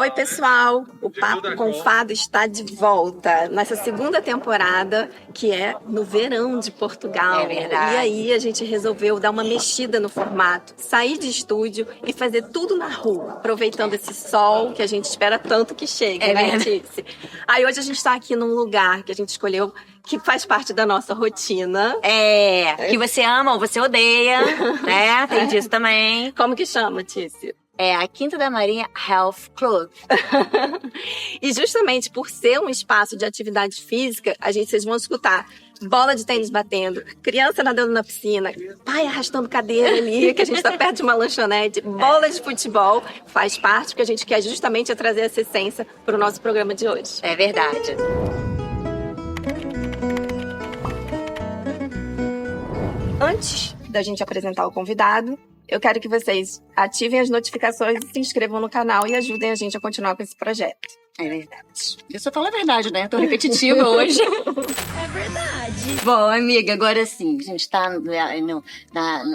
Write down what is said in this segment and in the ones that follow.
Oi, pessoal! O Papo com Fado está de volta. Nossa segunda temporada, que é no verão de Portugal. É verdade. E aí a gente resolveu dar uma mexida no formato, sair de estúdio e fazer tudo na rua, aproveitando esse sol que a gente espera tanto que chegue, né, Tícia? Aí hoje a gente está aqui num lugar que a gente escolheu que faz parte da nossa rotina. Que você ama ou você odeia, né? Tem disso também. Como que chama, Tícia? É a Quinta da Marinha Health Club. E justamente por ser um espaço de atividade física, vocês vão escutar bola de tênis batendo, criança nadando na piscina, pai arrastando cadeira ali, que a gente tá perto de uma lanchonete, bola de futebol, faz parte, porque a gente quer justamente trazer essa essência pro nosso programa de hoje. É verdade. Antes da gente apresentar o convidado, eu quero que vocês ativem as notificações e se inscrevam no canal e ajudem a gente a continuar com esse projeto. É verdade. Eu só falo a verdade, né? Tô repetitiva hoje. É verdade. Bom, amiga, agora sim, a gente tá no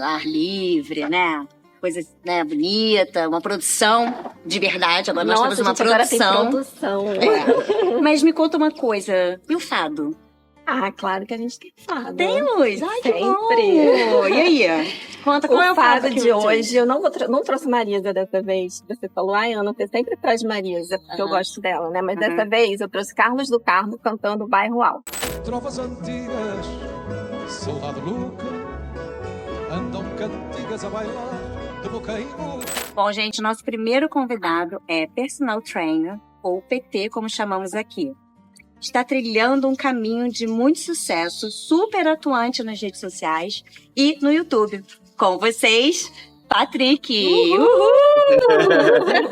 ar livre, né? Coisa, né, bonita, uma produção de verdade. Agora nós temos uma produção. Agora tem produção. Mas me conta uma coisa, e o fado? Ah, claro que a gente tem fado. Temos! Ai, que sempre. Bom. E aí? Conta qual é o fado que de hoje. Eu não trouxe Marisa dessa vez. Você falou, Ana, você sempre traz Marisa, porque eu gosto dela, né? Mas dessa vez eu trouxe Carlos do Carmo cantando Bairro Alto. Trovas antigas, saudade louca, andam cantigas a bailar de boca em boca. Bom, gente, nosso primeiro convidado é personal trainer, ou PT, como chamamos aqui. Está trilhando um caminho de muito sucesso, super atuante nas redes sociais e no YouTube. Com vocês, Patrick! Uhul!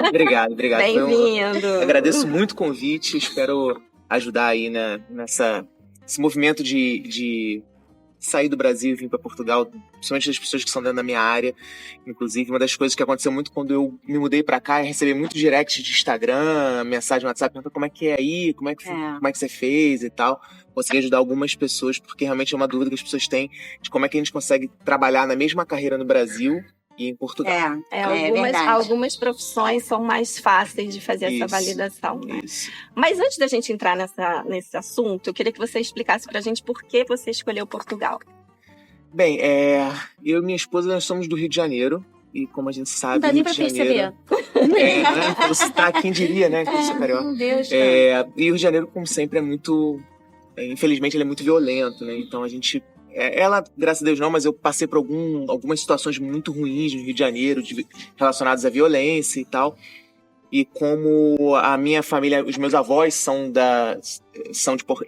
Obrigado. Bem-vindo! Agradeço muito o convite, espero ajudar aí nesse movimento de sair do Brasil e vir para Portugal, principalmente das pessoas que são dentro da minha área. Inclusive, uma das coisas que aconteceu muito quando eu me mudei para cá é receber muito direct de Instagram, mensagem no WhatsApp, perguntando como é que é aí, como é que você fez e tal. Consegui ajudar algumas pessoas, porque realmente é uma dúvida que as pessoas têm de como é que a gente consegue trabalhar na mesma carreira no Brasil e em Portugal. Algumas profissões são mais fáceis de fazer essa validação, né? Isso. Mas antes da gente entrar nesse assunto, eu queria que você explicasse pra gente por que você escolheu Portugal. Bem, eu e minha esposa, nós somos do Rio de Janeiro. E como a gente sabe, não dá nem pra perceber. Você tá, quem diria, né? Que você é carioca. Meu Deus, e o Rio de Janeiro, como sempre, é muito... infelizmente, ele é muito violento, né? Então a gente... ela, graças a Deus não, mas eu passei por algumas situações muito ruins no Rio de Janeiro, relacionadas à violência e tal. E como a minha família, os meus avós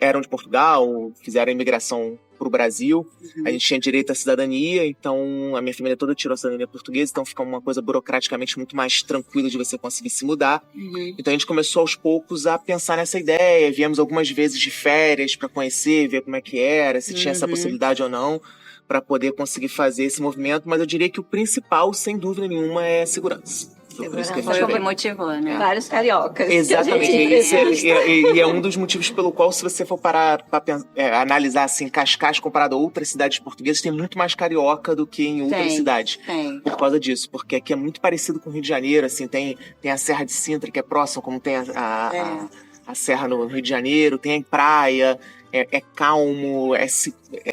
eram de Portugal, fizeram a imigração para o Brasil, a gente tinha direito à cidadania, então a minha família toda tirou a cidadania portuguesa, então fica uma coisa burocraticamente muito mais tranquila de você conseguir se mudar. Então a gente começou aos poucos a pensar nessa ideia, viemos algumas vezes de férias para conhecer, ver como é que era, se tinha essa possibilidade ou não, para poder conseguir fazer esse movimento, mas eu diria que o principal, sem dúvida nenhuma, é segurança. Foi o que motivou, né? Vários cariocas. Exatamente. E é um dos motivos pelo qual, se você for parar para analisar assim, Cascais comparado a outras cidades portuguesas, tem muito mais carioca do que em outras cidades. Por causa disso. Porque aqui é muito parecido com o Rio de Janeiro, assim, tem a Serra de Sintra, que é próxima, como tem a Serra no Rio de Janeiro, tem a praia, é calmo, é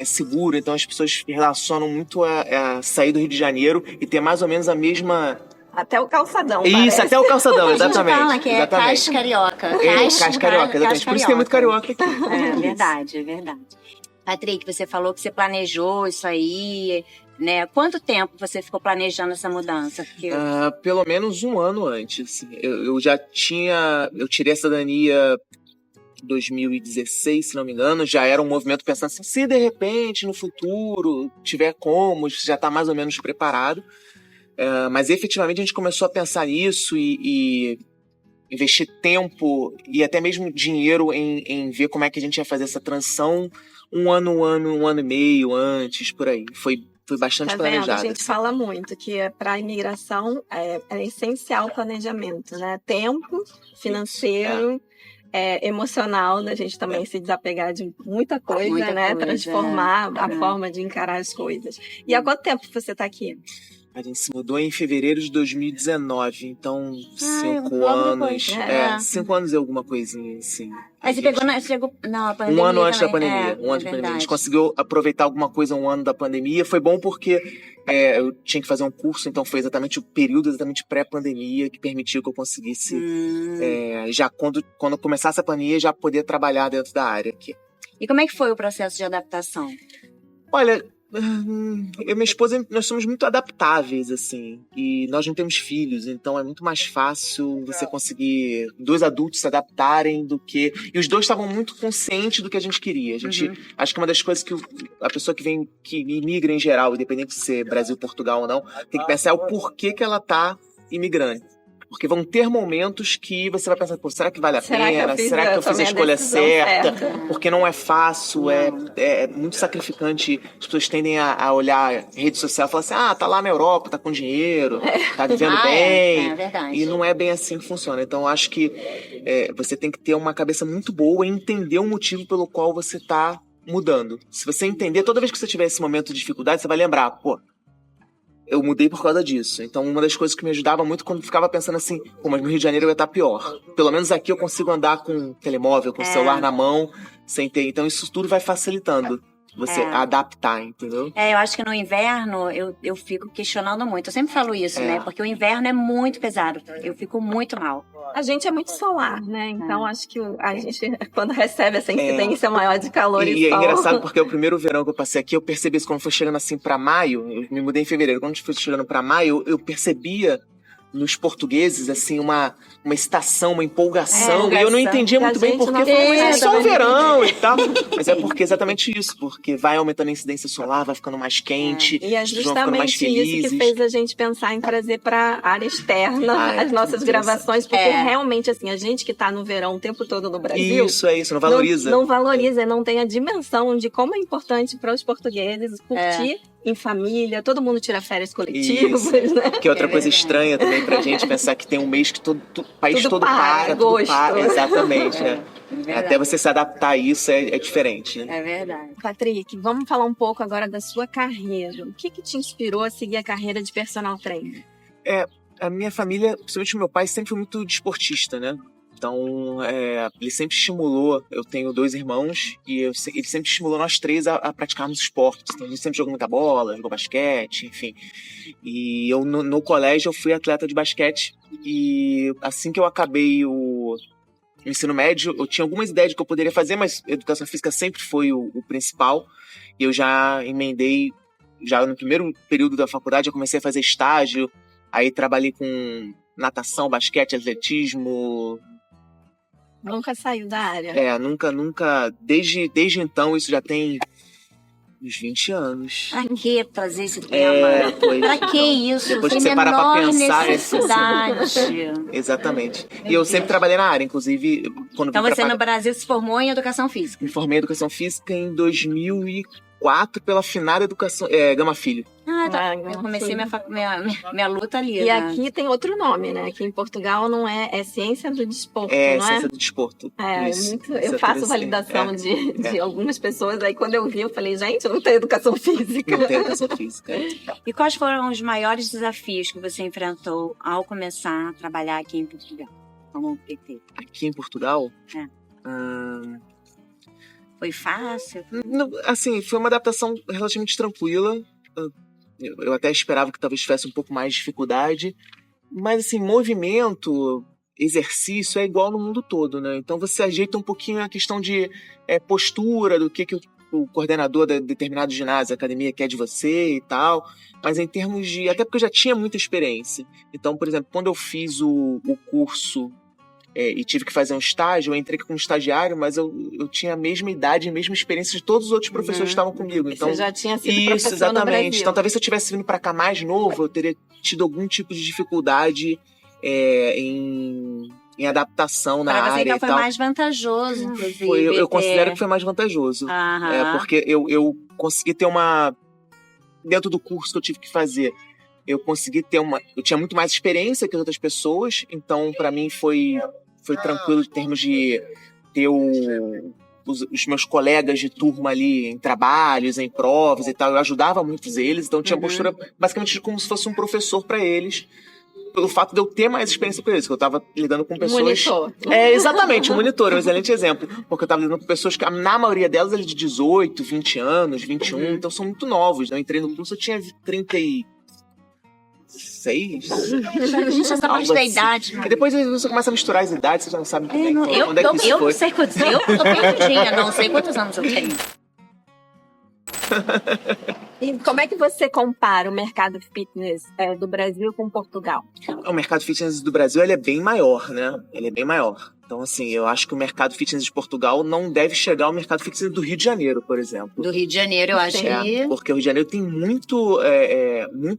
seguro. Então as pessoas relacionam muito a sair do Rio de Janeiro e ter mais ou menos a mesma... Até o calçadão, Isso, parece. até o calçadão, exatamente. A gente fala que é caixa carioca. Caixa carioca, exatamente. Por isso tem muito carioca aqui. É verdade. Patrick, você falou que você planejou isso aí, né? Quanto tempo você ficou planejando essa mudança? Pelo menos um ano antes. Eu tirei a cidadania em 2016, se não me engano, já era um movimento pensando assim, se de repente, no futuro, tiver como, já está mais ou menos preparado. Mas efetivamente a gente começou a pensar nisso e investir tempo e até mesmo dinheiro em ver como é que a gente ia fazer essa transição um ano e meio antes, por aí. Foi bastante planejado. A gente fala muito que para a imigração é essencial o planejamento, né? Tempo, financeiro... emocional, da gente também se desapegar de muita coisa, né? Transformar a forma de encarar as coisas. E há quanto tempo você está aqui? A gente se mudou em fevereiro de 2019, então 5 logo anos. depois. 5 anos e alguma coisinha, assim. Aí você chegou. Não, a pandemia. Um ano antes da também. pandemia. Um ano de pandemia. A verdade. gente conseguiu aproveitar alguma coisa um ano da pandemia. Foi bom porque eu tinha que fazer um curso, então foi exatamente o período exatamente pré-pandemia que permitiu que eu conseguisse, já quando começasse a pandemia, já poder trabalhar dentro da área aqui. E como é que foi o processo de adaptação? Olha, eu e minha esposa, nós somos muito adaptáveis, assim, e nós não temos filhos, então é muito mais fácil você conseguir 2 adultos se adaptarem do que... E os 2 estavam muito conscientes do que a gente queria. A gente, acho que uma das coisas que a pessoa que imigra em geral, independente de ser Brasil, Portugal ou não, tem que pensar é o porquê que ela tá imigrando. Porque vão ter momentos que você vai pensar, pô, será que vale a pena? Será que eu fiz a escolha certa? Porque não é fácil, é muito sacrificante. As pessoas tendem a olhar rede social e falar assim, tá lá na Europa, tá com dinheiro, tá vivendo bem. É verdade. E não é bem assim que funciona. Então, eu acho que você tem que ter uma cabeça muito boa e entender o motivo pelo qual você tá mudando. Se você entender, toda vez que você tiver esse momento de dificuldade, você vai lembrar, pô, eu mudei por causa disso. Então, uma das coisas que me ajudava muito quando ficava pensando assim, pô, mas no Rio de Janeiro eu ia estar pior. Pelo menos aqui eu consigo andar com telemóvel, com o celular na mão, sem ter. Então, isso tudo vai facilitando você adaptar, entendeu? Eu acho que no inverno eu fico questionando muito. Eu sempre falo isso, né? Porque o inverno é muito pesado. Eu fico muito mal. A gente é muito solar, né? Então acho que a gente, quando recebe essa incidência maior de calor e é sol... engraçado porque o primeiro verão que eu passei aqui, eu percebi isso quando foi chegando assim pra maio. Eu me mudei em fevereiro. Quando foi chegando pra maio, eu percebia nos portugueses, assim, uma excitação, uma empolgação. E eu não entendia muito bem porque é só o verão e tal. Mas é porque exatamente isso, porque vai aumentando a incidência solar, vai ficando mais quente, E é as pessoas vão ficando mais justamente isso felizes. que fez a gente pensar em trazer para a área externa as nossas gravações, porque realmente, assim, a gente que tá no verão o tempo todo no Brasil... Isso, não valoriza. Não valoriza, não tem a dimensão de como é importante para os portugueses curtir em família, todo mundo tira férias coletivas, né? Que é outra coisa estranha também pra gente, pensar que tem um mês que o país Tudo todo para, agosto. Exatamente, Até você se adaptar a isso é diferente, né? É verdade. Patrick, vamos falar um pouco agora da sua carreira. O que te inspirou a seguir a carreira de personal trainer? A minha família, principalmente o meu pai, sempre foi muito desportista, né? Então, ele sempre estimulou, eu tenho 2 irmãos, e ele sempre estimulou nós 3 a praticarmos esportes. Então, a gente sempre jogou muita bola, jogou basquete, enfim. E eu, no colégio, eu fui atleta de basquete, e assim que eu acabei o ensino médio, eu tinha algumas ideias do que eu poderia fazer, mas educação física sempre foi o principal, e eu já emendei, já no primeiro período da faculdade, eu comecei a fazer estágio, aí trabalhei com natação, basquete, atletismo. Nunca saiu da área? Nunca. Desde então, isso já tem uns 20 anos. Pra que trazer esse tema? Pra que isso? Depois Tem que você para pra menor pensar, necessidade. Exatamente. E eu sempre trabalhei na área, inclusive, quando Então vim você no Brasil se formou em educação física? Me formei em educação física em 2004 pela finada educação Gama Filho. Eu comecei minha luta ali. E aqui tem outro nome, né? Aqui em Portugal não é ciência do desporto, não é? Ciência do desporto. Eu faço validação de algumas pessoas, aí quando eu vi, eu falei, gente, eu não tenho educação física. Não tenho educação física. E quais foram os maiores desafios que você enfrentou ao começar a trabalhar aqui em Portugal, como PT? Aqui em Portugal? Foi fácil? Assim, foi uma adaptação relativamente tranquila. Eu até esperava que talvez tivesse um pouco mais de dificuldade. Mas, assim, movimento, exercício é igual no mundo todo, né? Então você ajeita um pouquinho a questão de postura, do que o coordenador de determinado ginásio, academia quer de você e tal. Mas em termos de... Até porque eu já tinha muita experiência. Então, por exemplo, quando eu fiz o curso e tive que fazer um estágio, eu entrei como estagiário, mas eu tinha a mesma idade e a mesma experiência de todos os outros professores que estavam comigo. Então, você já tinha sido isso, professor exatamente. no Brasil. Então, talvez se eu tivesse vindo para cá mais novo, eu teria tido algum tipo de dificuldade em adaptação na área. Para você, então, e foi tal. Mais vantajoso, inclusive. Eu considero que foi mais vantajoso. Porque eu consegui ter dentro do curso que eu tive que fazer, eu consegui ter eu tinha muito mais experiência que as outras pessoas, então para mim foi tranquilo em termos de ter os meus colegas de turma ali em trabalhos, em provas e tal. Eu ajudava muitos eles, então eu tinha postura basicamente como se fosse um professor para eles. Pelo fato de eu ter mais experiência com eles, que eu tava lidando com pessoas... Monitor. Exatamente, um monitor, é um excelente exemplo. Porque eu tava lidando com pessoas que, na maioria delas, eram de 18, 20 anos, 21, então são muito novos. Eu entrei no curso, eu tinha 36. A gente já sabe da idade, Porque depois você começa a misturar as idades, você já não sabe muito bem eu onde é que isso não foi. sei quantos, eu tô perdidinha, não sei quantos anos eu tenho. E como é que você compara o mercado fitness do Brasil com Portugal? O mercado fitness do Brasil, ele é bem maior, né? Ele é bem maior. Então, assim, eu acho que o mercado fitness de Portugal não deve chegar ao mercado fitness do Rio de Janeiro, por exemplo. Do Rio de Janeiro, eu acho que... Porque o Rio de Janeiro tem muito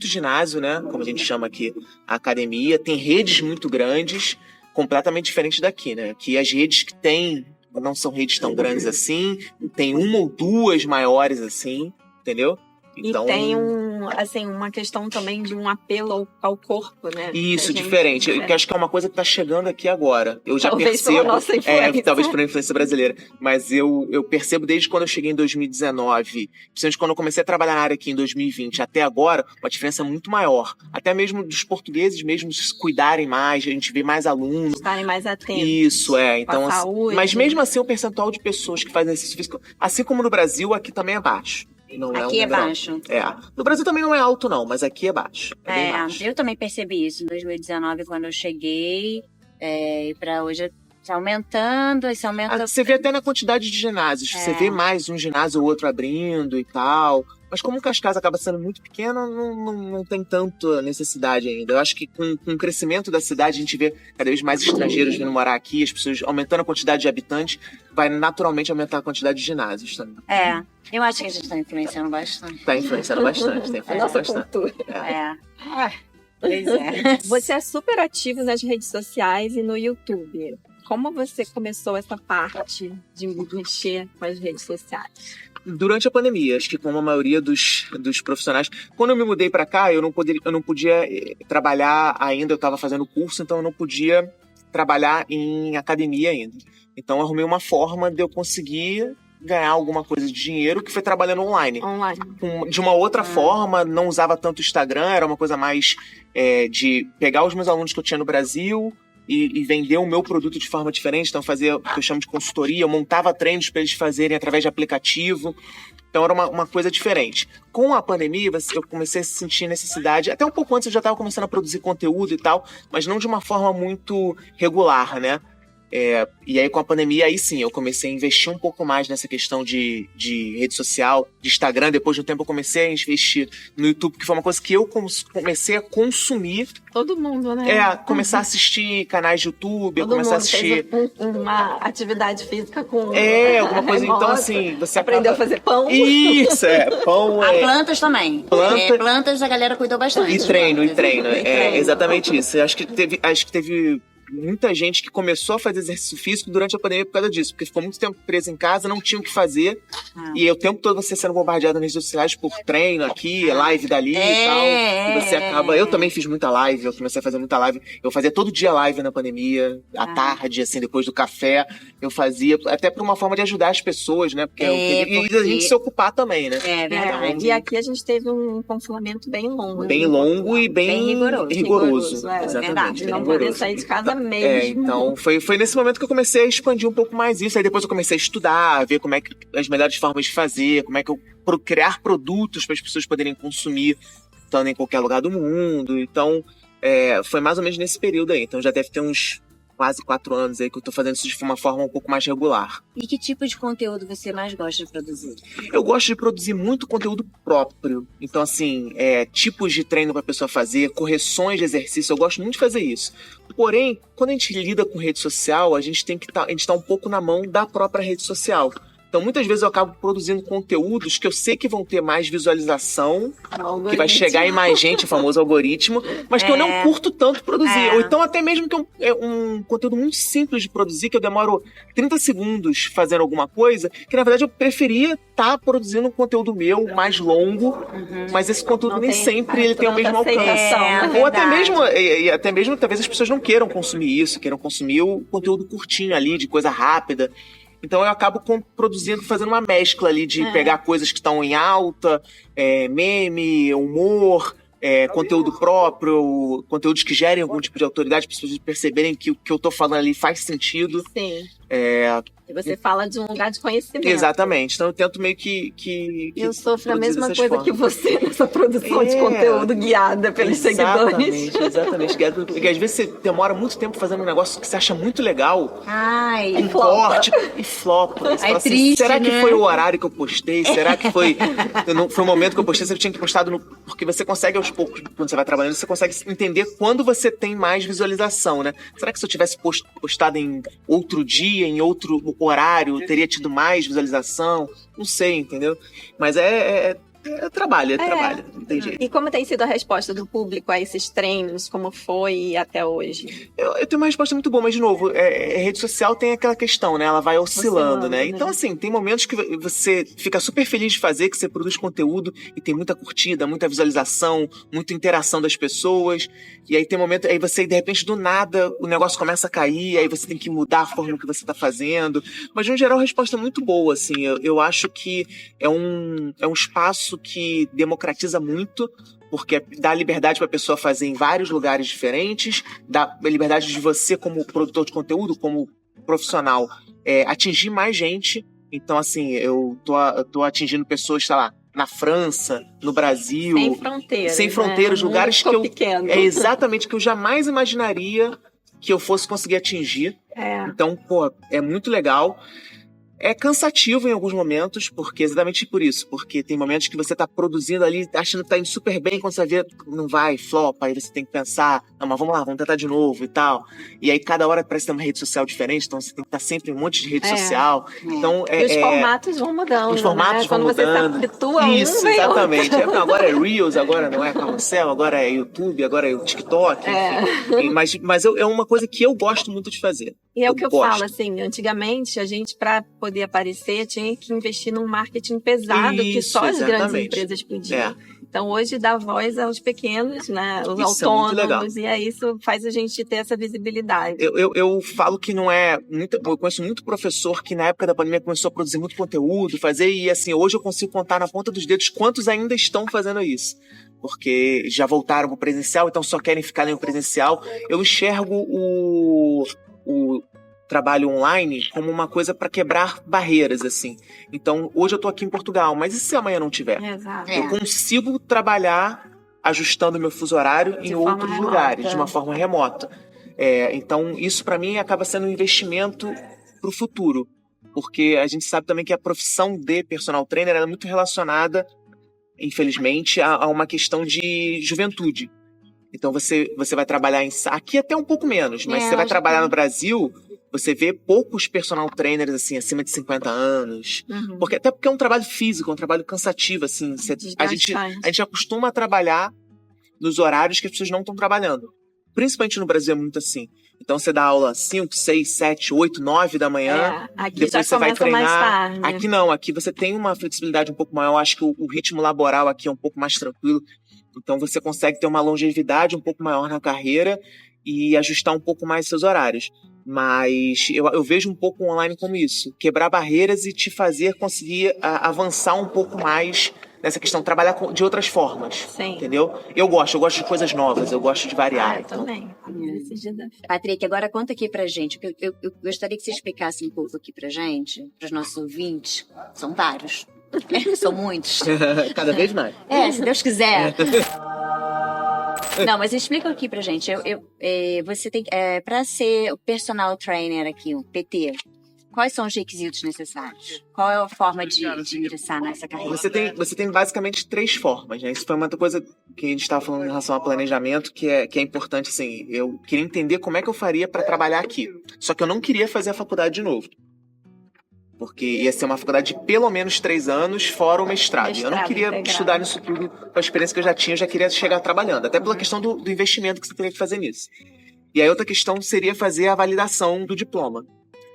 ginásio, né? Como a gente chama aqui, a academia. Tem redes muito grandes, completamente diferentes daqui, né? Aqui as redes que tem não são redes tão grandes assim. Tem uma ou duas maiores assim, entendeu? Então, e tem uma questão também de um apelo ao corpo, né? Isso, diferente. Eu acho que é uma coisa que tá chegando aqui agora. Eu já talvez percebo. Pela nossa influência. Talvez por influência brasileira. Mas eu percebo desde quando eu cheguei em 2019, principalmente quando eu comecei a trabalhar na área aqui em 2020, até agora, uma diferença muito maior. Até mesmo dos portugueses mesmo se cuidarem mais, a gente vê mais alunos. Estarem mais atentos. Isso, então. A saúde. Mas mesmo assim, o percentual de pessoas que fazem exercício físico, assim como no Brasil, aqui também é baixo. Não aqui é baixo. No Brasil também não é alto, não, mas aqui é baixo. É baixo. Eu também percebi isso em 2019, quando eu cheguei, e pra hoje tá aumentando, e se aumenta... Você vê até na quantidade de ginásios, você vê mais um ginásio ou outro abrindo e tal, mas como o Cascais acaba sendo muito pequeno, não tem tanta necessidade ainda. Eu acho que com o crescimento da cidade, a gente vê cada vez mais estrangeiros vindo morar aqui, as pessoas aumentando a quantidade de habitantes, vai naturalmente aumentar a quantidade de ginásios também. Eu acho que a gente tá influenciando bastante. Tá influenciando bastante, a nossa cultura. Pois é. Você é super ativo nas redes sociais e no YouTube. Como você começou essa parte de mexer com as redes sociais? Durante a pandemia, acho que como a maioria dos profissionais, quando eu me mudei para cá, eu não podia trabalhar ainda, eu estava fazendo curso, então eu não podia trabalhar em academia ainda. Então eu arrumei uma forma de eu conseguir ganhar alguma coisa de dinheiro, que foi trabalhando online. De uma outra forma, não usava tanto o Instagram, era uma coisa mais de pegar os meus alunos que eu tinha no Brasil e vender o meu produto de forma diferente. Então eu fazia o que eu chamo de consultoria, eu montava treinos para eles fazerem através de aplicativo. Então era uma coisa diferente. Com a pandemia, eu comecei a sentir necessidade, até um pouco antes eu já estava começando a produzir conteúdo e tal, mas não de uma forma muito regular, né? E aí com a pandemia, aí sim, eu comecei a investir um pouco mais nessa questão de rede social, de Instagram. Depois de um tempo eu comecei a investir no YouTube, que foi uma coisa que eu comecei a consumir. Todo mundo, né? Começar a assistir canais de YouTube, Todo começar a mundo assistir... fez uma atividade física com... alguma coisa, então assim, você aprendeu a fazer pão. Isso, pão. Plantas também. Plantas a galera cuidou bastante. E treino. Exatamente isso. Acho que teve muita gente que começou a fazer exercício físico durante a pandemia por causa disso, porque ficou muito tempo preso em casa, não tinha o que fazer, e o tempo todo você sendo bombardeado nas redes sociais por treino aqui, live dali e tal, e você acaba... Eu também fiz muita live, eu comecei a fazer muita live, eu fazia todo dia live na pandemia, à tarde, assim, depois do café, eu fazia, até por uma forma de ajudar as pessoas, né, porque e a gente se ocupar também, né. Verdade. E aqui a gente teve um confinamento bem longo. Bem longo e bem rigoroso. Exatamente. Não poder sair de casa mesmo. Então foi nesse momento que eu comecei a expandir um pouco mais isso. Aí depois eu comecei a estudar, a ver como é que as melhores formas de fazer, como é que eu criar produtos para as pessoas poderem consumir, estando em qualquer lugar do mundo. Então foi mais ou menos nesse período aí. Então já deve ter uns quase 4 anos aí que eu tô fazendo isso de uma forma um pouco mais regular. E que tipo de conteúdo você mais gosta de produzir? Eu gosto de produzir muito conteúdo próprio. Então, assim, tipos de treino pra pessoa fazer, correções de exercício, eu gosto muito de fazer isso. Porém, quando a gente lida com rede social, a gente tá um pouco na mão da própria rede social. Então, muitas vezes eu acabo produzindo conteúdos que eu sei que vão ter mais visualização, que vai chegar em mais gente, o famoso algoritmo, mas que eu não curto tanto produzir. Ou então até mesmo que é um conteúdo muito simples de produzir, que eu demoro 30 segundos fazendo alguma coisa, que na verdade eu preferia estar produzindo um conteúdo meu mais longo, mas esse conteúdo nem sempre ele tem o mesmo alcance. Ou até mesmo talvez as pessoas não queiram consumir isso, queiram consumir o conteúdo curtinho ali, de coisa rápida. Então eu acabo produzindo, fazendo uma mescla ali de pegar coisas que estão em alta, meme, humor, conteúdo próprio, conteúdos que gerem algum tipo de autoridade, para as pessoas perceberem que o que eu tô falando ali faz sentido. Sim. E você fala de um lugar de conhecimento. Exatamente. Então eu tento meio que eu sofro a produzir mesma dessas coisa formas. que você nessa produção de conteúdo guiada pelos seguidores. Exatamente. Porque às vezes você demora muito tempo fazendo um negócio que você acha muito legal. Ai, E flopa. E flopa. Você fala assim, triste, será que né? foi o horário que eu postei? Será que foi o momento que eu postei? Você tinha que postado porque você consegue aos poucos, quando você vai trabalhando, você consegue entender quando você tem mais visualização, né? Será que se eu tivesse postado em outro dia, em outro horário, teria tido mais visualização? Não sei, entendeu? Mas é trabalho, trabalho, não tem jeito. E como tem sido a resposta do público a esses treinos? Como foi até hoje? Eu tenho uma resposta muito boa, mas de novo, rede social tem aquela questão, né? Ela vai oscilando, né? Então, assim, tem momentos que você fica super feliz de fazer, que você produz conteúdo e tem muita curtida, muita visualização, muita interação das pessoas. E aí tem momento, aí você, de repente, do nada, o negócio começa a cair, aí você tem que mudar a forma que você tá fazendo. Mas, no geral, a resposta é muito boa, assim. Eu acho que é um espaço que democratiza muito, porque dá liberdade para a pessoa fazer em vários lugares diferentes, dá liberdade de você, como produtor de conteúdo, como profissional, atingir mais gente. Então, assim, eu tô atingindo pessoas, sei lá, na França, no Brasil. Sem fronteiras. Sem fronteiras, né? lugares que eu... Pequeno. Exatamente, que eu jamais imaginaria que eu fosse conseguir atingir. Então, pô, é muito legal. É cansativo em alguns momentos, porque exatamente por isso. Porque tem momentos que você tá produzindo ali, achando que tá indo super bem, quando você vê, não vai, flopa, aí você tem que pensar, não, mas vamos lá, vamos tentar de novo e tal. E aí cada hora parece ter uma rede social diferente, então você tem que estar sempre em um monte de rede social. Então, E os formatos vão mudando, os formatos né? vão Quando mudando. você se habitua Isso, vem exatamente. outro. Agora é Reels, agora não é Carrossel, agora é YouTube, agora é o TikTok, enfim. Mas é uma coisa que eu gosto muito de fazer. E é o que eu gosto. falo, assim, antigamente a gente, para poder aparecer, tinha que investir num marketing pesado que Isso, só as grandes exatamente. empresas podiam. Então hoje dá voz aos pequenos, né? Os Isso é muito legal. autônomos, e aí isso faz a gente ter essa visibilidade. Eu falo que não é muito. Eu conheço muito professor que na época da pandemia começou a produzir muito conteúdo, e assim, hoje eu consigo contar na ponta dos dedos quantos ainda estão fazendo isso. Porque já voltaram pro presencial, então só querem ficar no presencial. Eu enxergo o trabalho online como uma coisa para quebrar barreiras, assim. Então, hoje eu tô aqui em Portugal, mas e se amanhã não tiver? Exato. Eu consigo trabalhar ajustando meu fuso horário em outros lugares, de uma forma remota. Então, isso para mim acaba sendo um investimento pro futuro. Porque a gente sabe também que a profissão de personal trainer ela é muito relacionada, infelizmente, a uma questão de juventude. Então, você vai trabalhar aqui até um pouco menos, mas você vai trabalhar no Brasil, você vê poucos personal trainers, assim, acima de 50 anos. Até porque é um trabalho físico, é um trabalho cansativo, assim. A gente acostuma a trabalhar nos horários que as pessoas não estão trabalhando. Principalmente no Brasil é muito assim. Então você dá aula 5, 6, 7, 8, 9 da manhã. Aqui depois já você vai treinar. Mais tarde. Aqui não, aqui você tem uma flexibilidade um pouco maior. Eu acho que o ritmo laboral aqui é um pouco mais tranquilo. Então você consegue ter uma longevidade um pouco maior na carreira e ajustar um pouco mais seus horários. Mas eu vejo um pouco o online como isso. Quebrar barreiras e te fazer conseguir avançar um pouco mais nessa questão, trabalhar de outras formas. Sim. Entendeu? Eu gosto de coisas novas, eu gosto de variar. Eu também. Patrick, agora conta aqui pra gente. Eu gostaria que você explicasse um pouco aqui pra gente, pros nossos ouvintes. São vários. São muitos. Cada vez mais. Se Deus quiser. Não, mas explica aqui pra gente. Você tem para ser o personal trainer aqui, o PT, quais são os requisitos necessários? Qual é a forma de ingressar nessa carreira? Você tem basicamente 3 formas, né? Isso foi uma coisa que a gente estava falando em relação ao planejamento, que é importante, assim. Eu queria entender como é que eu faria para trabalhar aqui. Só que eu não queria fazer a faculdade de novo. Porque ia ser uma faculdade de pelo menos 3 anos, fora o mestrado. Eu não queria estudar nisso tudo com a experiência que eu já tinha, eu já queria chegar trabalhando. Até pela questão do investimento que você teria que fazer nisso. E aí outra questão seria fazer a validação do diploma.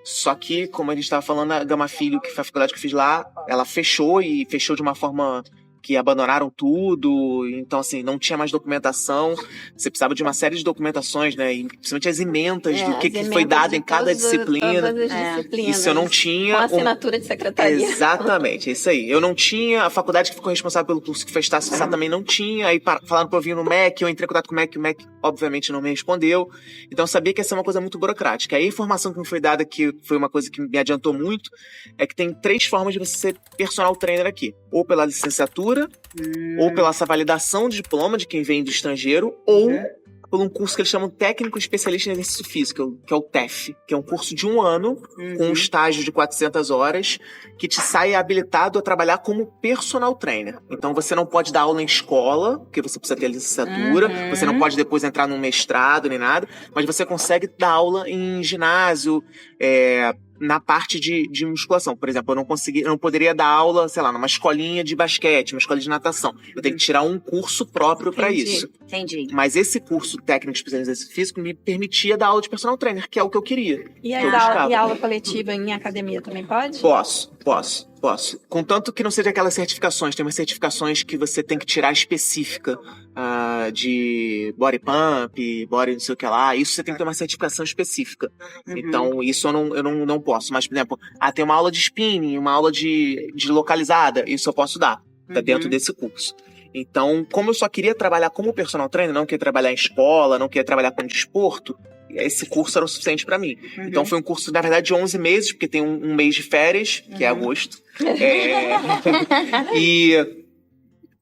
Só que, como a gente estava falando, a Gama Filho, que foi a faculdade que eu fiz lá, ela fechou, e fechou de uma forma porque abandonaram tudo, então assim, não tinha mais documentação, você precisava de uma série de documentações, né, e principalmente as ementas do que foi dado em cada disciplina. Todas as disciplinas. Isso eu não tinha. Com assinatura de secretaria. Exatamente, é isso aí. Eu não tinha, a faculdade que ficou responsável pelo curso que fez Taça também não tinha, aí falaram pra eu vir no MEC, eu entrei em contato com o MEC obviamente não me respondeu, então eu sabia que ia ser uma coisa muito burocrática. Aí a informação que me foi dada, que foi uma coisa que me adiantou muito, é que tem 3 formas de você ser personal trainer aqui. Ou pela licenciatura, ou pela essa validação de diploma de quem vem do estrangeiro, ou por um curso que eles chamam Técnico Especialista em Exercício Físico, que é o TEF, que é um curso de 1 ano, com um estágio de 400 horas, que te sai habilitado a trabalhar como personal trainer. Então você não pode dar aula em escola, porque você precisa ter a licenciatura, você não pode depois entrar num mestrado nem nada, mas você consegue dar aula em ginásio, na parte de musculação. Por exemplo, eu não poderia dar aula, sei lá, numa escolinha de basquete, uma escola de natação. Eu tenho que tirar um curso próprio para isso. Entendi. Mas esse curso técnico de especialização física me permitia dar aula de personal trainer, que é o que eu queria. E a aula coletiva em academia também pode? Posso. Contanto que não seja aquelas certificações. Tem umas certificações que você tem que tirar específica de body pump, body não sei o que lá. Isso você tem que ter uma certificação específica. Então, isso eu não posso. Mas, por exemplo, tem uma aula de spinning, uma aula de localizada. Isso eu posso dar. Tá dentro desse curso. Então, como eu só queria trabalhar como personal trainer, não queria trabalhar em escola, não queria trabalhar com desporto, esse curso era o suficiente pra mim. Então foi um curso, na verdade, de 11 meses, porque tem um mês de férias, que é agosto.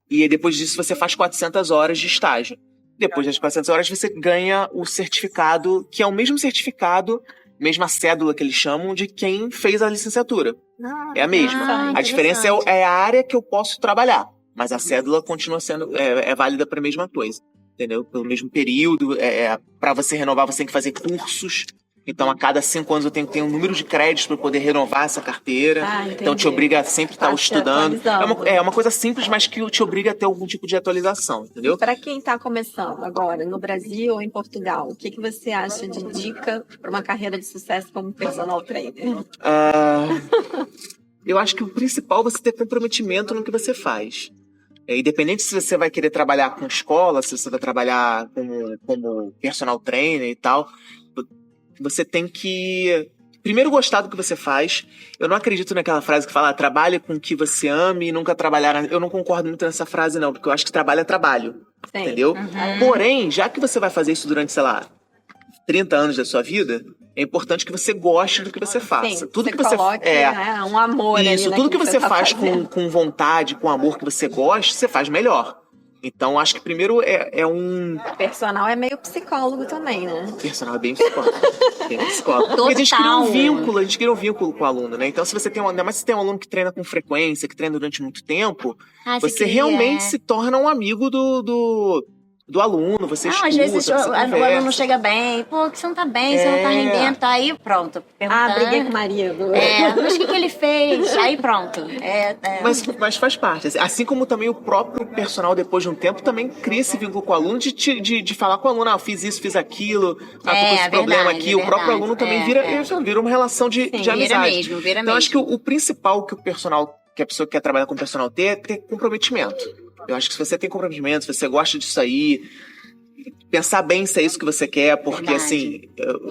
E depois disso você faz 400 horas de estágio. Depois das 400 horas você ganha o certificado, que é o mesmo certificado, mesma cédula que eles chamam, de quem fez a licenciatura. É a mesma. A diferença é a área que eu posso trabalhar. Mas a cédula continua sendo válida para a mesma coisa, entendeu? Pelo mesmo período, para você renovar você tem que fazer cursos. Então, a cada 5 anos eu tenho que ter um número de créditos para poder renovar essa carteira. Então, te obriga a sempre estar estudando. É uma coisa simples, mas que te obriga a ter algum tipo de atualização, entendeu? Para quem está começando agora, no Brasil ou em Portugal, o que você acha de dica para uma carreira de sucesso como personal trainer? Eu acho que o principal é você ter comprometimento no que você faz. Independente se você vai querer trabalhar com escola, se você vai trabalhar como personal trainer e tal, você tem que primeiro gostar do que você faz. Eu não acredito naquela frase que fala trabalhe com o que você ame e nunca trabalhar. Eu não concordo muito nessa frase não, porque eu acho que trabalho é trabalho. Sim. Entendeu? Porém, já que você vai fazer isso durante, sei lá, 30 anos da sua vida, é importante que você goste do que você faça. Sim, tudo que você coloque, um amor isso, ali tudo que você faz com vontade, com amor que você gosta, você faz melhor. Então, acho que primeiro Personal é meio psicólogo também, né? Personal é bem psicólogo. Porque a gente cria um vínculo com o aluno, né? Então, se você tem ainda mais se tem um aluno que treina com frequência, que treina durante muito tempo, você realmente se torna um amigo do aluno, você escuta, às vezes o aluno chega bem, pô, que você não tá bem, você não tá rendendo, tá aí, pronto. Briguei com o marido. Mas o que ele fez? Aí pronto. Mas faz parte. Assim como também o próprio personal, depois de um tempo, também cria esse vínculo com o aluno de falar com o aluno, eu fiz isso, fiz aquilo, tô com esse problema aqui. O próprio aluno também vira uma relação de amizade. Vira então, acho que o principal que a pessoa que quer trabalhar com personal é ter comprometimento. Eu acho que se você tem comprometimento, se você gosta disso aí, pensar bem se é isso que você quer, porque assim,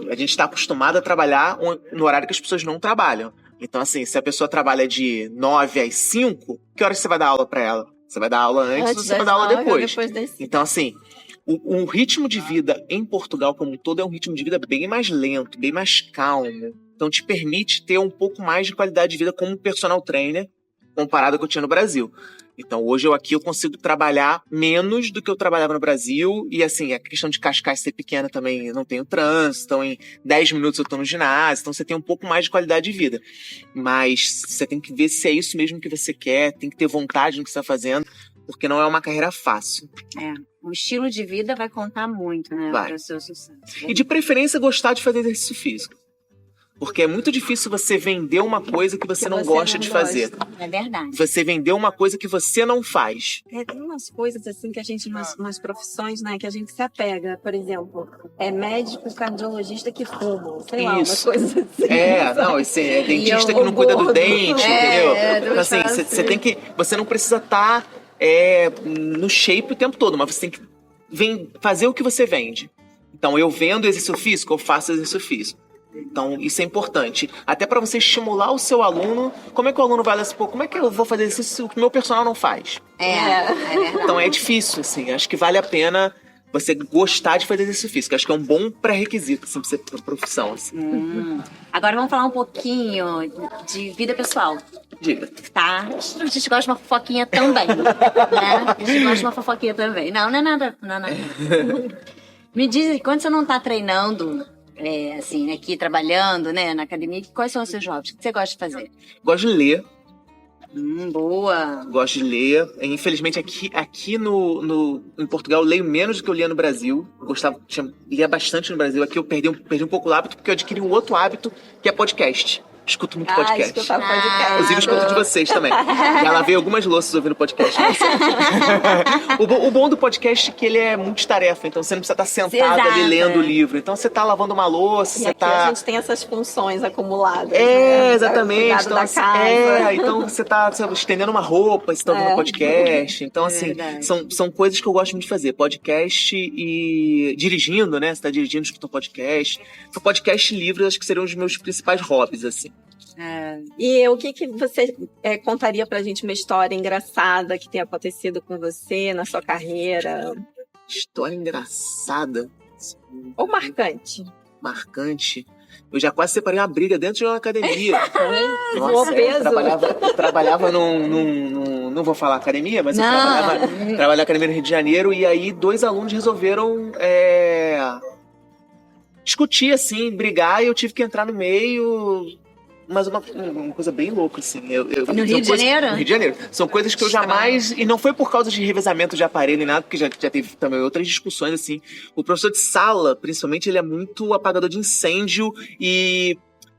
a gente está acostumado a trabalhar no horário que as pessoas não trabalham. Então assim, se a pessoa trabalha de 9 às 5, que horas você vai dar aula para ela? Você vai dar aula antes ou você vai dar aula depois? Então assim, o ritmo de vida em Portugal como um todo é um ritmo de vida bem mais lento, bem mais calmo. Então te permite ter um pouco mais de qualidade de vida como personal trainer comparado ao que eu tinha no Brasil. Então, hoje eu consigo trabalhar menos do que eu trabalhava no Brasil. E, assim, a questão de Cascais ser pequena também, não tenho trânsito. Então, em 10 minutos eu tô no ginásio. Então, você tem um pouco mais de qualidade de vida. Mas você tem que ver se é isso mesmo que você quer. Tem que ter vontade no que você está fazendo. Porque não é uma carreira fácil. O estilo de vida vai contar muito, né? Para o seu sucesso. E, de preferência, gostar de fazer exercício físico. Porque é muito difícil você vender uma coisa que você não gosta de fazer. É verdade. Você vender uma coisa que você não faz. Tem umas coisas assim que a gente, umas profissões, né, que a gente se apega. Por exemplo, médico cardiologista que fuma. Sei lá, umas coisas assim. Isso é dentista que não cuida do dente, entendeu? Então, assim, você tem que. Você não precisa estar no shape o tempo todo, mas você tem que fazer o que você vende. Então, eu vendo exercício físico, eu faço exercício físico. Então, isso é importante. Até para você estimular o seu aluno. Como é que o aluno vai lá assim, pô, como é que eu vou fazer exercício que o meu personal não faz? É verdade. Então, é difícil, assim. Acho que vale a pena você gostar de fazer exercício físico. Acho que é um bom pré-requisito, assim, pra você ter profissão, assim. Agora vamos falar um pouquinho de vida pessoal. Diga. Tá? A gente gosta de uma fofoquinha também, né? A gente gosta de uma fofoquinha também. Não é nada. Não. Me diz, quando você não tá treinando, assim, aqui trabalhando, né, na academia, quais são os seus hobbies? O que você gosta de fazer? Gosto de ler. Boa. Gosto de ler. Infelizmente, aqui em Portugal, eu leio menos do que eu lia no Brasil. Lia bastante no Brasil. Aqui eu perdi um pouco o hábito, porque eu adquiri um outro hábito, que é podcast. Escuto muito podcast. Escutar podcast. Inclusive, escuto de vocês também. Já lavei algumas louças ouvindo podcast. O bom do podcast é que ele é multitarefa, então você não precisa estar sentado ali lendo o livro. Então você tá lavando uma louça, E você aqui tá... a gente tem essas funções acumuladas. Né? Exatamente. Cuidado da casa. Então você tá estendendo uma roupa, você tá ouvindo podcast. Então, assim, verdade. são coisas que eu gosto muito de fazer. Podcast e dirigindo, né? Você tá dirigindo, escuta um podcast. Então, podcast e livros, acho que seriam os meus principais hobbies, assim. E o que você contaria pra gente uma história engraçada que tenha acontecido com você na sua carreira? História engraçada. Ou marcante? Marcante. Eu já quase separei uma briga dentro de uma academia. Voou peso. Eu trabalhava não vou falar academia, mas eu trabalhava na academia no Rio de Janeiro, e aí 2 alunos resolveram discutir, assim, brigar, e eu tive que entrar no meio. Mas uma coisa bem louca, assim. No Rio de Janeiro? No Rio de Janeiro. São coisas que eu jamais... E não foi por causa de revezamento de aparelho nem nada, porque já teve também outras discussões, assim. O professor de sala, principalmente, ele é muito apagador de incêndio e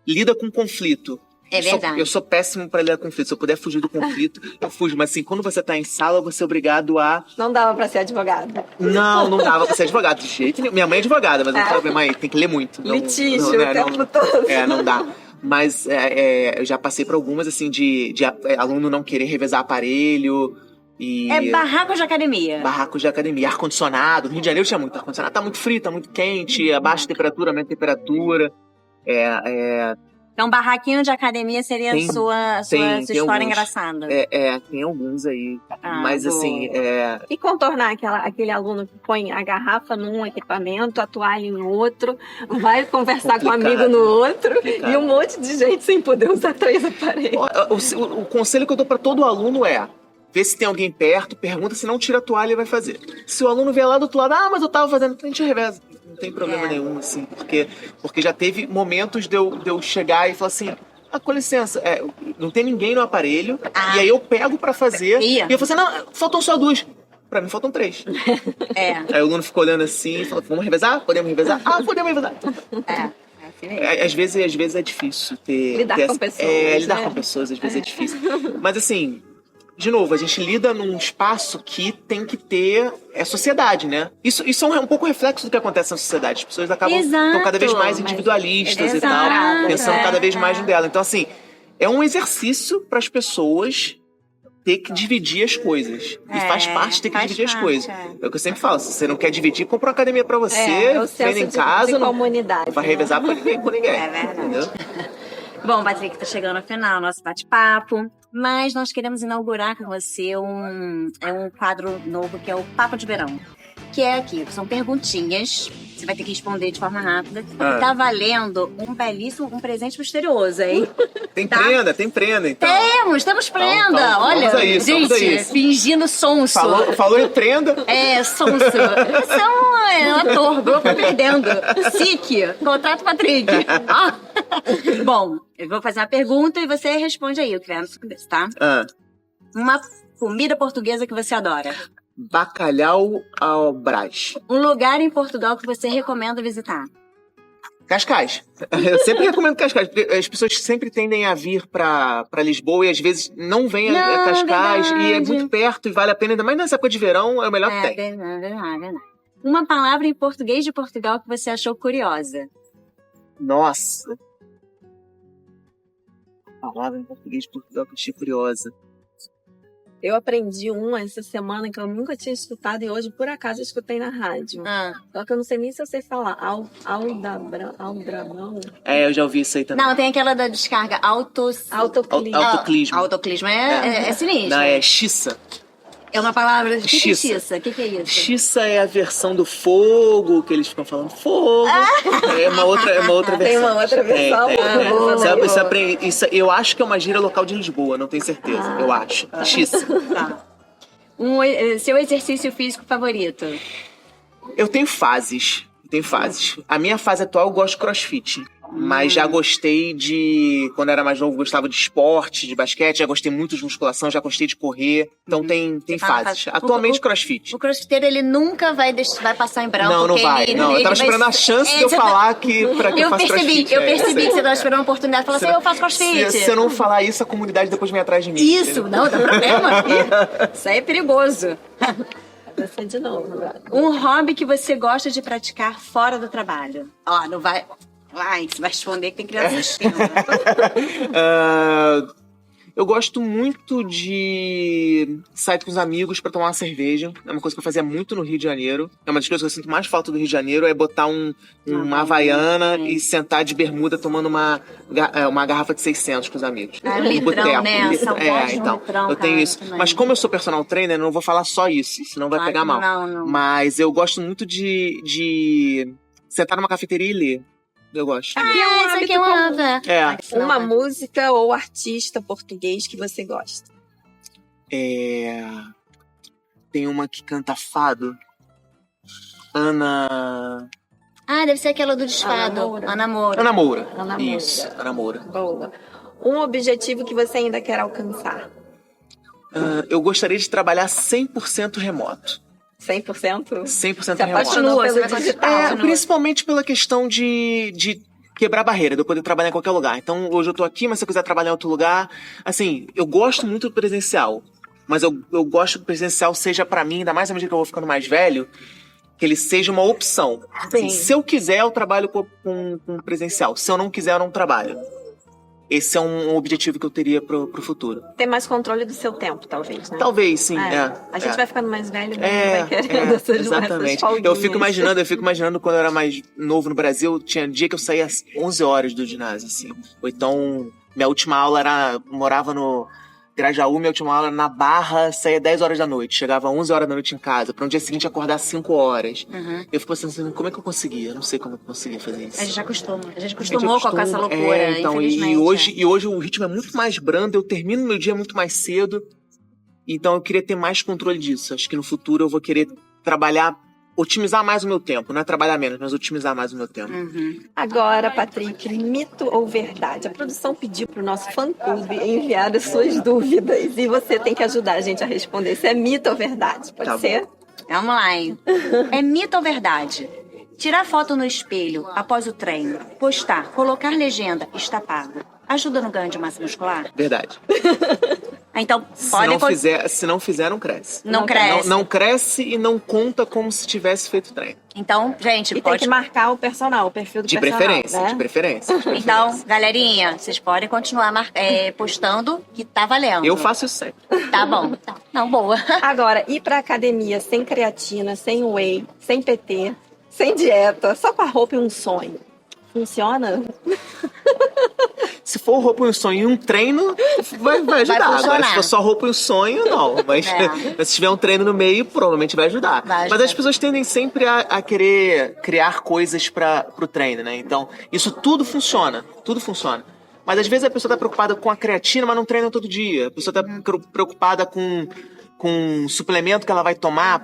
lida com conflito. É verdade. Eu sou péssimo pra lidar com conflito. Se eu puder fugir do conflito, eu fujo. Mas, assim, quando você tá em sala, você é obrigado a... Não dava pra ser advogado. Não dava pra ser advogado, de jeito nenhum. Minha mãe é advogada, mas eu falo pra minha mãe, tem que ler muito. Litígio o tempo todo. Não dá. Mas eu já passei por algumas, assim, de aluno não querer revezar aparelho e... barracos de academia. Barracos de academia. Ar-condicionado. No Rio de Janeiro tinha muito ar-condicionado. Tá muito frio, tá muito quente, abaixo temperatura, aumenta temperatura. Então, barraquinho de academia seria a sua história alguns. engraçada. Tem alguns aí. Ah, mas, boa. assim... E contornar aquele aluno que põe a garrafa num equipamento, a toalha em outro, vai conversar com um amigo no outro, e um monte de gente sem poder usar 3 aparelhos. O conselho que eu dou pra todo aluno é: vê se tem alguém perto, pergunta, se não tira a toalha e vai fazer. Se o aluno vier lá do outro lado, mas eu tava fazendo, a gente reveza. Não tem problema nenhum, assim, porque já teve momentos de eu chegar e falar assim: com licença, não tem ninguém no aparelho, e aí eu pego pra fazer, e eu falo assim: não, faltam só 2. Pra mim faltam 3. Aí o aluno ficou olhando assim e falou: vamos revezar? Podemos revezar? Podemos revezar. Às vezes é difícil lidar com pessoas. Lidar com pessoas, às vezes é difícil. Mas, assim, de novo, a gente lida num espaço que tem que ter sociedade, né? Isso é um pouco reflexo do que acontece na sociedade. As pessoas acabam estão cada vez mais individualistas e tal, pensando cada vez mais no dela. Então, assim, é um exercício para as pessoas ter que dividir as coisas. E faz parte ter que dividir as coisas. É o que eu sempre falo: se você não quer dividir, compra uma academia para você, treina em casa, não vai revezar com ninguém. É verdade. Entendeu? Bom, Patrick, tá chegando ao final nosso bate-papo, mas nós queremos inaugurar com você um quadro novo, que é o Papo de Verão. Que é aqui, são perguntinhas, você vai ter que responder de forma rápida. Tá valendo um presente misterioso, hein? Tem prenda, então. Temos prenda! Então, olha, vamos a isso, gente, fingindo sonso. Falou em prenda. Sonso. Você é um ator, grupo perdendo. SIC, contrato Patrick. Bom, eu vou fazer uma pergunta e você responde aí o que vier na sua cabeça, tá? Uma comida portuguesa que você adora. Bacalhau ao Brás. Um lugar em Portugal que você recomenda visitar. Cascais. Eu sempre recomendo Cascais, porque as pessoas sempre tendem a vir pra Lisboa e às vezes não vêm a Cascais, e é muito perto e vale a pena, ainda mais nessa época de verão, é o melhor que tem. Verdade. Uma palavra em português de Portugal que você achou curiosa. Nossa. Palavra em português de Portugal que eu achei curiosa. Eu aprendi essa semana que eu nunca tinha escutado e hoje, por acaso, eu escutei na rádio. Só que eu não sei nem se eu sei falar. Aldrabão. Eu já ouvi isso aí também. Não, tem aquela da descarga Autoclismo. Autoclismo. Autoclismo é sinistro. Não, é xissa. É uma palavra... O que é Xissa. xissa? O que é isso? Xissa é a versão do fogo, que eles ficam falando fogo. É uma outra versão. Tem uma outra versão. Isso, eu acho que é uma gíria local de Lisboa, não tenho certeza. Eu acho. Xissa. Tá. Seu exercício físico favorito? Eu tenho fases. A minha fase atual eu gosto de crossfit. Mas já gostei de... Quando eu era mais novo, gostava de esporte, de basquete. Já gostei muito de musculação, já gostei de correr. Então tem fases. Atualmente, crossfit. O crossfiteiro, ele nunca vai passar em branco. Não vai. Eu tava esperando a chance de eu falar que eu faço crossfit. Eu percebi que você tava esperando uma oportunidade de falar assim, eu faço crossfit. Se eu não falar isso, a comunidade depois vem atrás de mim. Isso, não dá problema. Isso aí é perigoso. Vai ser de novo agora. Um hobby que você gosta de praticar fora do trabalho? Não vai... você vai responder que tem criança assistindo. Eu gosto muito de sair com os amigos pra tomar uma cerveja. É uma coisa que eu fazia muito no Rio de Janeiro. É uma das coisas que eu sinto mais falta do Rio de Janeiro, é botar uma Havaiana e sentar de bermuda tomando uma garrafa de 600 com os amigos. Litrão, né? Então, eu tenho isso. Também. Mas como eu sou personal trainer, eu não vou falar só isso, senão vai pegar mal. Não. Mas eu gosto muito de sentar numa cafeteria e ler. Eu gosto. Isso aqui é uma Uma música ou artista português que você gosta? Tem uma que canta fado. Ana... deve ser aquela do desfado. Ana Moura. Ana Moura. Isso, Ana Moura. Boa. Um objetivo que você ainda quer alcançar? Eu gostaria de trabalhar 100% remoto. 100%? 100% Se apaixonou pelo digital. Principalmente pela questão de quebrar a barreira, de eu poder trabalhar em qualquer lugar. Então, hoje eu tô aqui, mas se eu quiser trabalhar em outro lugar... Assim, eu gosto muito do presencial, mas eu gosto que o presencial seja pra mim, ainda mais à medida que eu vou ficando mais velho, que ele seja uma opção. Assim, se eu quiser, eu trabalho com presencial. Se eu não quiser, eu não trabalho. Esse é um objetivo que eu teria pro futuro. Ter mais controle do seu tempo, talvez, né? Talvez, sim. A gente vai ficando mais velho, né? Vai querendo essas exatamente. Eu fico imaginando quando eu era mais novo no Brasil, tinha dia que eu saía às 11 horas do ginásio, assim. Ou então, minha última aula morava no Grajaú, minha última aula era na Barra, saía 10 horas da noite, chegava 11 horas da noite em casa, para no dia seguinte acordar às 5 horas. Eu fico pensando assim, como é que eu conseguia? Eu não sei como eu conseguia fazer isso. A gente acostumou com essa loucura, então, infelizmente. E hoje o ritmo é muito mais brando, eu termino meu dia muito mais cedo, então eu queria ter mais controle disso. Acho que no futuro eu vou querer otimizar mais o meu tempo, não é trabalhar menos, mas otimizar mais o meu tempo. Agora, Patrick, mito ou verdade? A produção pediu pro nosso fã-clube enviar as suas dúvidas e você tem que ajudar a gente a responder se é mito ou verdade. Pode ser? Vamos lá, hein? É mito ou verdade? Tirar foto no espelho após o treino, postar, colocar legenda, está pago. Ajuda no ganho de massa muscular? Verdade. Então, se não fizer, não cresce. Não cresce. Não cresce e não conta como se tivesse feito treino. Então, gente, tem que marcar o perfil do personal. De preferência. Então, galerinha, vocês podem continuar postando que tá valendo. Eu faço isso sempre. Tá bom. Não, boa. Agora, ir pra academia sem creatina, sem whey, sem PT, sem dieta, só com a roupa e um sonho. Funciona? Se for roupa e um sonho e um treino, vai ajudar. Agora, se for só roupa e um sonho, não. Mas se tiver um treino no meio, provavelmente vai ajudar. Mas as pessoas tendem sempre a querer criar coisas pro treino, né? Então, isso tudo funciona. Mas às vezes a pessoa tá preocupada com a creatina, mas não treina todo dia. A pessoa tá preocupada com um suplemento que ela vai tomar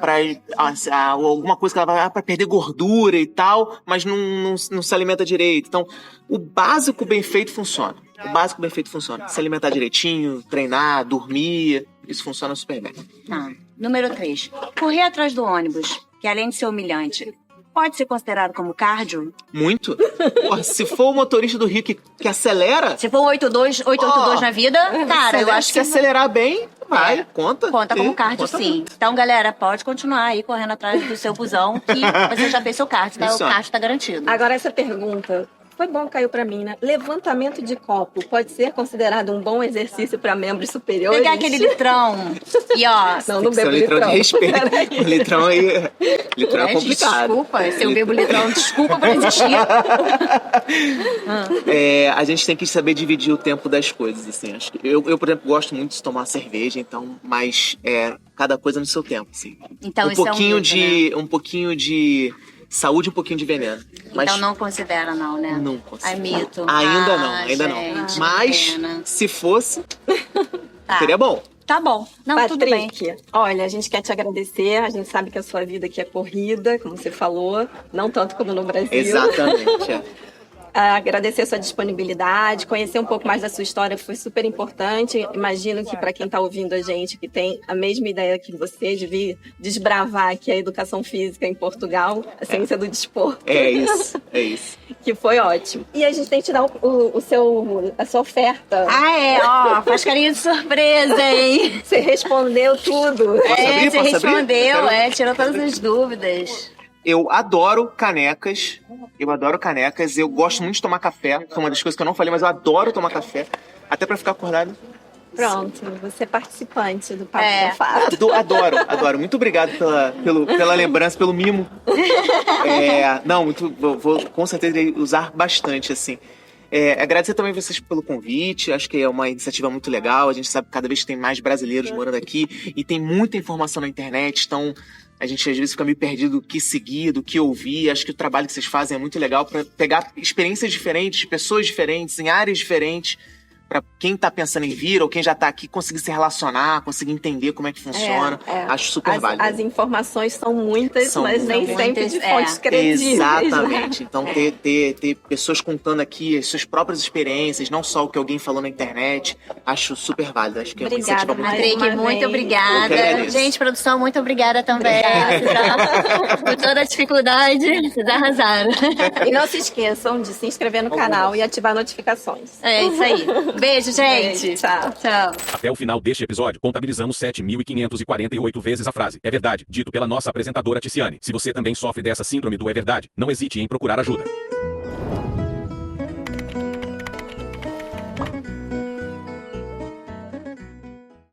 ou alguma coisa que ela vai para perder gordura e tal, mas não se alimenta direito. Então, o básico bem feito funciona. Se alimentar direitinho, treinar, dormir, isso funciona super bem. Número 3. Correr atrás do ônibus, que além de ser humilhante, pode ser considerado como cardio? Muito. Porra, se for o motorista do Rio que acelera... Se for 882 na vida, cara, eu acho que... Se acelerar bem, vai, conta. Conta como cardio, sim. Muito. Então, galera, pode continuar aí correndo atrás do seu busão, que você já fez seu cardio, tá? O cardio tá garantido. Agora, essa pergunta foi bom que caiu pra mim, né? Levantamento de copo pode ser considerado um bom exercício pra membros superiores? Pegar aquele litrão e ó... Não, não Tem que ser bebo um litrão litrão. de respeito. O litrão aí. Litrão é complicado. Desculpa, se eu bebo litrão, desculpa por existir. A gente tem que saber dividir o tempo das coisas, assim. Acho que eu, por exemplo, gosto muito de tomar cerveja, então, mas cada coisa no seu tempo, assim. Então, um isso pouquinho é um mito, um pouquinho de saúde, um pouquinho de veneno. Mas Então não considera não, né? não consigo. É mito. Ainda não, Ah, ainda gente, não. que Mas pena. se fosse, Tá. seria bom. Tá bom. Não, tudo bem. Patrick, olha, a gente quer te agradecer. A gente sabe que a sua vida aqui é corrida, como você falou, não tanto como no Brasil. Exatamente. Agradecer a sua disponibilidade, conhecer um pouco mais da sua história foi super importante. Imagino que para quem está ouvindo a gente, que tem a mesma ideia que você, de vir desbravar aqui a educação física em Portugal, a ciência do desporto. É isso. Que foi ótimo. E a gente tem que te dar a sua oferta. Ó, faz carinha de surpresa, hein? Você respondeu tudo. Posso abrir? Você Posso abrir? respondeu, Eu tirou todas as dúvidas. Eu adoro canecas. Eu gosto muito de tomar café. Foi uma das coisas que eu não falei, mas eu adoro tomar café. Até pra ficar acordado. Pronto, você é participante do Papo É. Sofá. Adoro. Muito obrigado pela lembrança, pelo mimo. Vou com certeza usar bastante, assim. Agradecer também vocês pelo convite. Acho que é uma iniciativa muito legal. A gente sabe que cada vez tem mais brasileiros morando aqui e tem muita informação na internet, então a gente às vezes fica meio perdido do que seguir, do que ouvir. Acho que o trabalho que vocês fazem é muito legal para pegar experiências diferentes, pessoas diferentes, em áreas diferentes, para quem tá pensando em vir ou quem já tá aqui conseguir se relacionar, conseguir entender como é que funciona. Acho super válido. As informações são muitas, mas nem muitas, sempre de fontes credíveis. Exatamente. Né? Então, ter pessoas contando aqui as suas próprias experiências, não só o que alguém falou na internet, acho super válido. Acho que é uma Obrigada, iniciativa muito mais Patrick, uma muito vez. Eu que obrigada. agradeço. Gente, produção, muito obrigada também. Por toda a dificuldade, vocês arrasaram. E não se esqueçam de se inscrever no canal e ativar notificações. É isso aí. Beijo, gente. Beijo, tchau. Tchau. Até o final deste episódio, contabilizamos 7.548 vezes a frase "é verdade", dito pela nossa apresentadora Ticiane. Se você também sofre dessa síndrome do "é verdade", não hesite em procurar ajuda.